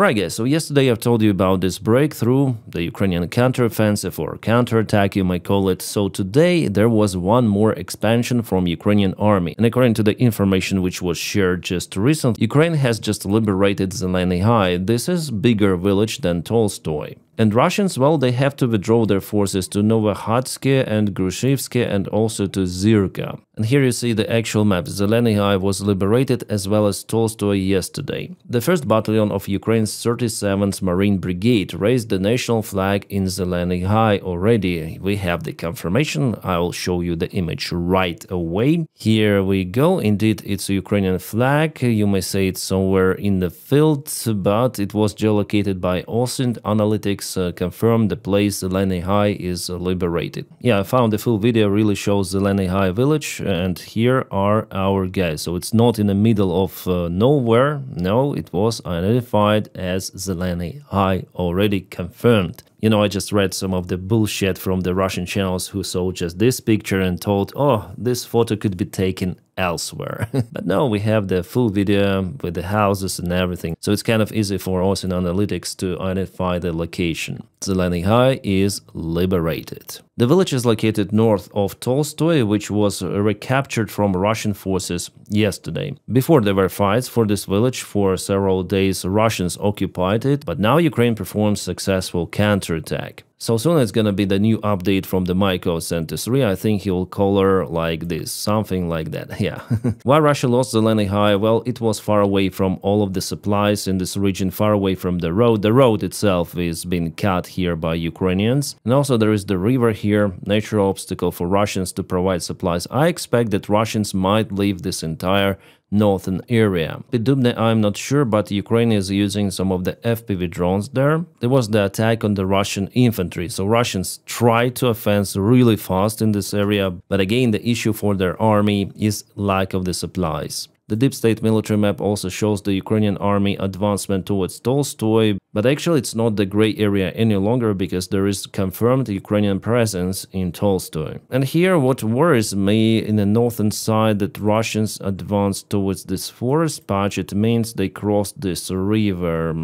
Right guys, so yesterday I've told you about this breakthrough, the Ukrainian counteroffensive or counterattack you might call it. So today there was one more expansion from Ukrainian army, and according to the information which was shared just recently, Ukraine has just liberated Lihhigh. This is bigger village than Tolstoy. And Russians, well, they have to withdraw their forces to Novohatsky and Grushivsky and also to Zirka. And here you see the actual map. Lihhigh was liberated as well as Tolstoy yesterday. The 1st Battalion of Ukraine's 37th Marine Brigade raised the national flag in Lihhigh already. We have the confirmation. I will show you the image right away. Here we go. Indeed, it's a Ukrainian flag. You may say it's somewhere in the field, but it was geolocated by OSINT Analytics. Confirmed the place Lihhigh is liberated. Yeah, I found the full video, really shows the Lihhigh village, and here are our guys. So it's not in the middle of nowhere. No, it was identified as Lihhigh, already confirmed. You know, I just read some of the bullshit from the Russian channels who saw just this picture and thought, oh, this photo could be taken elsewhere. But no, we have the full video with the houses and everything. So it's kind of easy for us in analytics to identify the location. Lihhigh is liberated. The village is located north of Tolstoy, which was recaptured from Russian forces yesterday. Before there were fights for this village for several days, Russians occupied it, but now Ukraine performs successful counterattack. So soon it's gonna be the new update from the Myko Center 3. I think he will call her like this, something like that, yeah. Why Russia lost Lihhigh? Well, it was far away from all of the supplies in this region, far away from the road. The road itself is being cut here by Ukrainians. And also there is the river here, natural obstacle for Russians to provide supplies. I expect that Russians might leave this entire northern area. Dubne, I'm not sure, but Ukraine is using some of the FPV drones there. There was the attack on the Russian infantry, so Russians tried to offense really fast in this area, but again the issue for their army is lack of the supplies. The deep state military map also shows the Ukrainian army advancement towards Tolstoy, but actually it's not the gray area any longer because there is confirmed Ukrainian presence in Tolstoy. And here what worries me in the northern side that Russians advanced towards this forest patch, it means they crossed this river.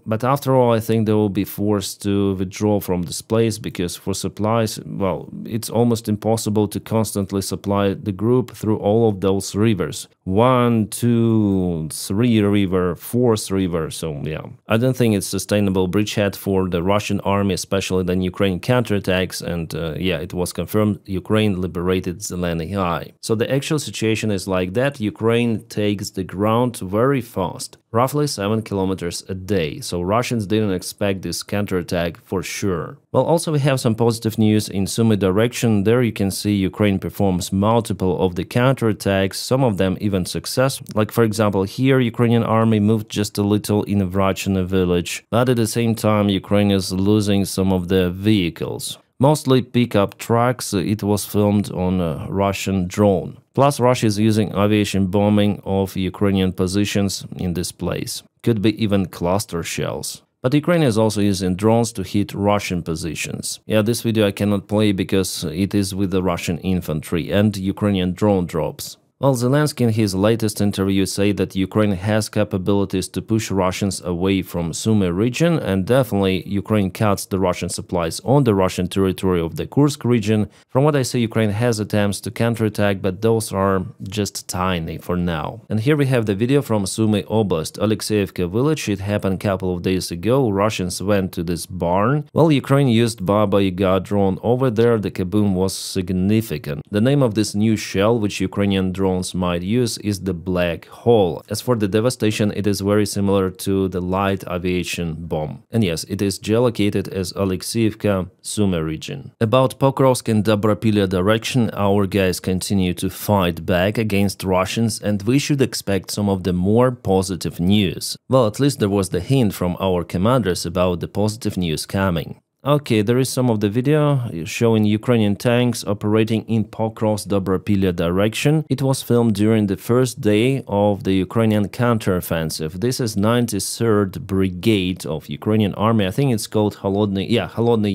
But after all, I think they will be forced to withdraw from this place because for supplies, well, it's almost impossible to constantly supply the group through all of those rivers. 1, 2, 3 river, 4th river, so yeah. I don't think it's sustainable bridgehead for the Russian army, especially the Ukraine counterattacks, and yeah, it was confirmed Ukraine liberated Lihhigh. So the actual situation is like that. Ukraine takes the ground very fast, roughly 7 kilometers a day, so Russians didn't expect this counterattack for sure. Well, also we have some positive news in Sumy direction. There you can see Ukraine performs multiple of the counterattacks, some of them even successful. Like for example, here Ukrainian army moved just a little in Vrachino village, but at the same time Ukraine is losing some of the vehicles. Mostly pickup trucks. It was filmed on a Russian drone. Plus Russia is using aviation bombing of Ukrainian positions in this place. Could be even cluster shells. But Ukraine is also using drones to hit Russian positions. Yeah, this video I cannot play because it is with the Russian infantry and Ukrainian drone drops. Well, Zelensky in his latest interview said that Ukraine has capabilities to push Russians away from Sumy region, and definitely Ukraine cuts the Russian supplies on the Russian territory of the Kursk region. From what I see, Ukraine has attempts to counterattack, but those are just tiny for now. And here we have the video from Sumy Oblast, Alexeyevka village. It happened a couple of days ago. Russians went to this barn. Well, Ukraine used Baba Yaga drone over there. The kaboom was significant. The name of this new shell, which Ukrainian drones might use, is the Black Hole. As for the devastation, it is very similar to the light aviation bomb. And yes, it is geolocated as Alexeyevka, Sumy region. About Pokrovsk and Dobropilya direction, our guys continue to fight back against Russians, and we should expect some of the more positive news. Well, at least there was the hint from our commanders about the positive news coming. Okay, there is some of the video showing Ukrainian tanks operating in Pokrovsk Dobropilya direction. It was filmed during the first day of the Ukrainian counteroffensive. This is 93rd Brigade of Ukrainian Army. I think it's called Holodny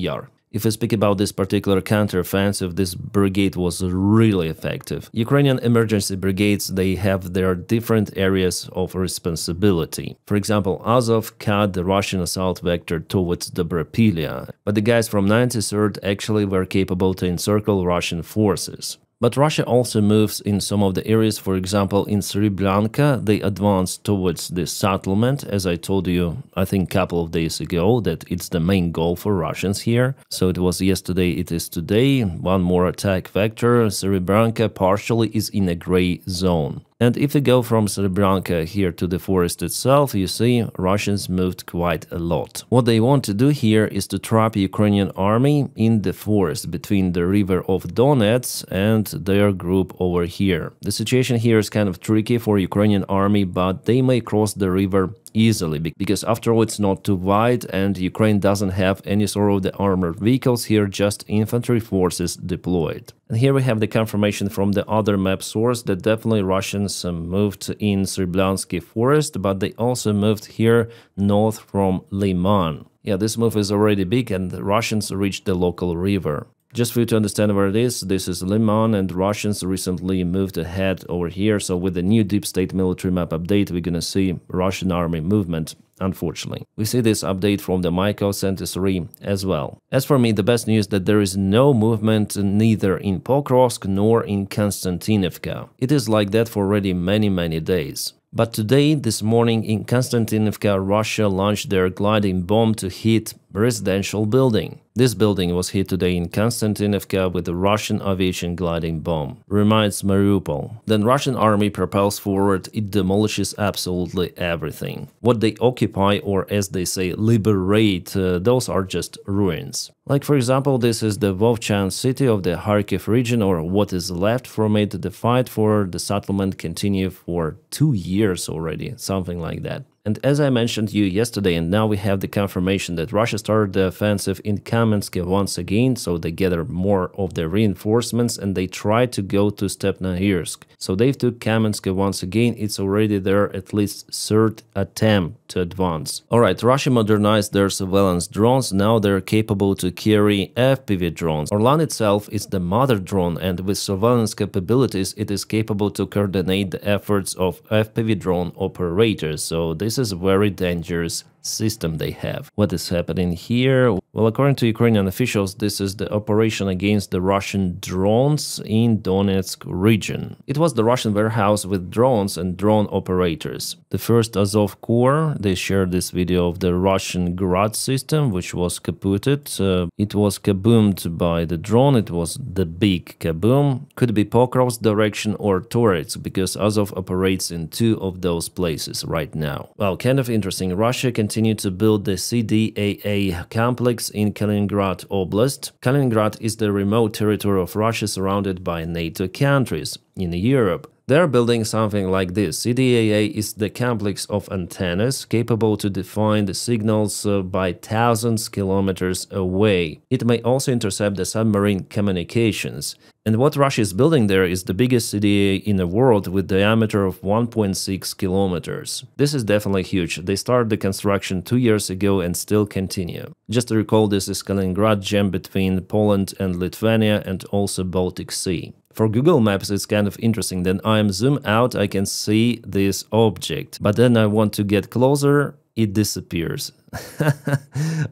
Yar. If we speak about this particular counteroffensive, this brigade was really effective. Ukrainian emergency brigades, they have their different areas of responsibility. For example, Azov cut the Russian assault vector towards Draelia, but the guys from 93rd actually were capable to encircle Russian forces. But Russia also moves in some of the areas. For example, in Srebranka, they advanced towards the settlement, as I told you, I think a couple of days ago, that it's the main goal for Russians here. So it was yesterday, it is today. One more attack vector. Srebranka partially is in a gray zone. And if we go from Srebranka here to the forest itself, you see Russians moved quite a lot. What they want to do here is to trap Ukrainian army in the forest between the river of Donetsk and their group over here. The situation here is kind of tricky for Ukrainian army, but they may cross the river easily, because after all it's not too wide and Ukraine doesn't have any sort of the armored vehicles here, just infantry forces deployed. And here we have the confirmation from the other map source that definitely Russians moved in Srebranski forest, but they also moved here north from Liman. Yeah, this move is already big and the Russians reached the local river. Just for you to understand where it is, this is Liman, and Russians recently moved ahead over here, so with the new deep state military map update, we're gonna see Russian army movement, unfortunately. We see this update from the Myko Center 3 as well. As for me, the best news that there is no movement neither in Pokrovsk nor in Constantinfka. It is like that for already many days. But today, this morning in Constantinfka, Russia launched their gliding bomb to hit a residential building. This building was hit today in Constantinfka with a Russian aviation gliding bomb. Reminds Mariupol. Then Russian army propels forward, it demolishes absolutely everything. What they occupy, or as they say, liberate, those are just ruins. Like for example, this is the Vovchan city of the Kharkiv region, or what is left from it. The fight for the settlement continued for 2 years already, something like that. And as I mentioned to you yesterday, and now we have the confirmation that Russia started the offensive in Kamensk once again, so they gather more of their reinforcements and they try to go to Stepnoyrsk. So they took Kamensk once again, it's already their at least third attempt to advance. Alright, Russia modernized their surveillance drones, now they're capable to carry FPV drones. Orlan itself is the mother drone, and with surveillance capabilities it is capable to coordinate the efforts of FPV drone operators, so this is a very dangerous system they have. What is happening here? Well, according to Ukrainian officials, this is the operation against the Russian drones in Donetsk region. It was the Russian warehouse with drones and drone operators. The first Azov Corps, they shared this video of the Russian Grad system, which was kaputted. It was kaboomed by the drone, it was the big kaboom. Could be Pokrovsk direction or Torets, because Azov operates in 2 of those places right now. Well, kind of interesting. Russia continue to build the CDAA complex in Kaliningrad Oblast. Kaliningrad is the remote territory of Russia surrounded by NATO countries in Europe. They're building something like this. CDAA is the complex of antennas capable to define the signals by thousands of kilometers away. It may also intercept the submarine communications. And what Russia is building there is the biggest CDAA in the world with diameter of 1.6 kilometers. This is definitely huge. They started the construction 2 years ago and still continue. Just to recall, this is Kaliningrad gem between Poland and Lithuania and also Baltic Sea. For Google Maps, it's kind of interesting. Then I am zoom out, I can see this object. But then I want to get closer, it disappears.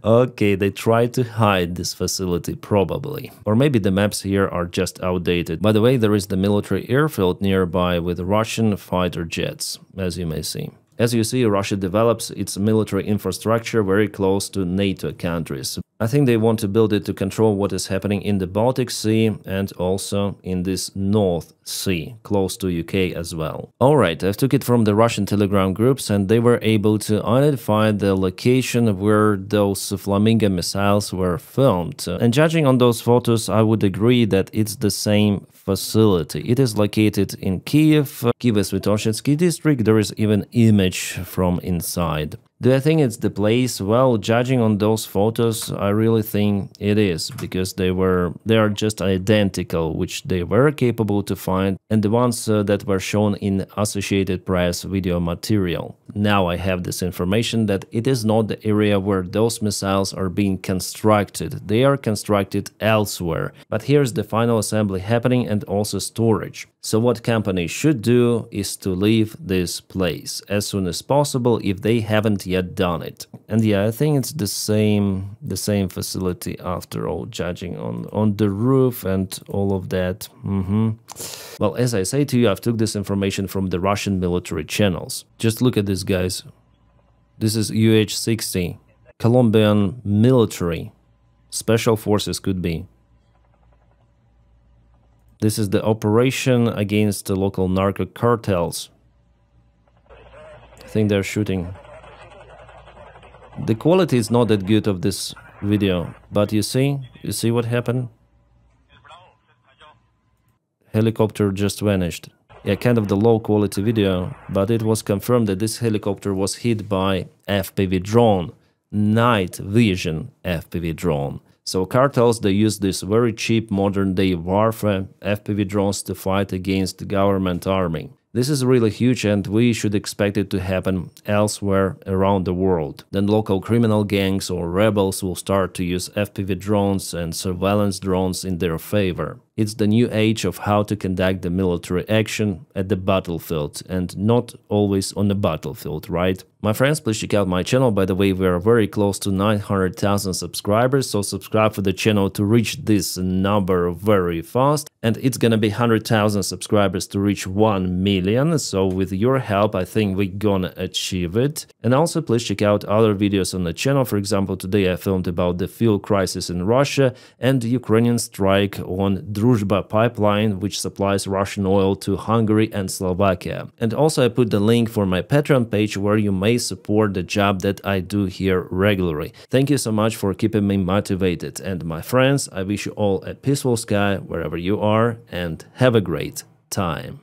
Okay, they try to hide this facility probably. Or maybe the maps here are just outdated. By the way, there is the military airfield nearby with Russian fighter jets, as you may see. As you see, Russia develops its military infrastructure very close to NATO countries. I think they want to build it to control what is happening in the Baltic Sea and also in this North Sea, close to UK as well. Alright, I took it from the Russian Telegram groups and they were able to identify the location where those Flamingo missiles were filmed. And judging on those photos, I would agree that it's the same facility. It is located in Kiev, Kiev-Svetoshensky district. There is even image from inside. Do I think it's the place? Well, judging on those photos, I really think it is, because they are just identical, which they were capable to find, and the ones that were shown in Associated Press video material. Now I have this information that it is not the area where those missiles are being constructed. They are constructed elsewhere. But here's the final assembly happening and also storage. So what companies should do is to leave this place as soon as possible if they haven't yet done it. And yeah, I think it's the same facility after all, judging on the roof and all of that. Well, as I say to you, I've took this information from the Russian military channels. Just look at this, guys. This is UH-60, Colombian military, special forces could be. This is the operation against the local narco cartels. I think they're shooting. The quality is not that good of this video, but you see what happened? Helicopter just vanished. Yeah, kind of the low quality video, but it was confirmed that this helicopter was hit by FPV drone, night vision FPV drone. So cartels, they use this very cheap modern-day warfare FPV drones to fight against the government army. This is really huge, and we should expect it to happen elsewhere around the world. Then local criminal gangs or rebels will start to use FPV drones and surveillance drones in their favor. It's the new age of how to conduct the military action at the battlefield, and not always on the battlefield, right? My friends, please check out my channel. By the way, we are very close to 900,000 subscribers, so subscribe for the channel to reach this number very fast. And it's gonna be 100,000 subscribers to reach 1 million, so with your help, I think we're gonna achieve it. And also, please check out other videos on the channel. For example, today I filmed about the fuel crisis in Russia and the Ukrainian strike on Druzhba pipeline, which supplies Russian oil to Hungary and Slovakia. And also I put the link for my Patreon page where you may support the job that I do here regularly. Thank you so much for keeping me motivated. And my friends, I wish you all a peaceful sky wherever you are, and have a great time.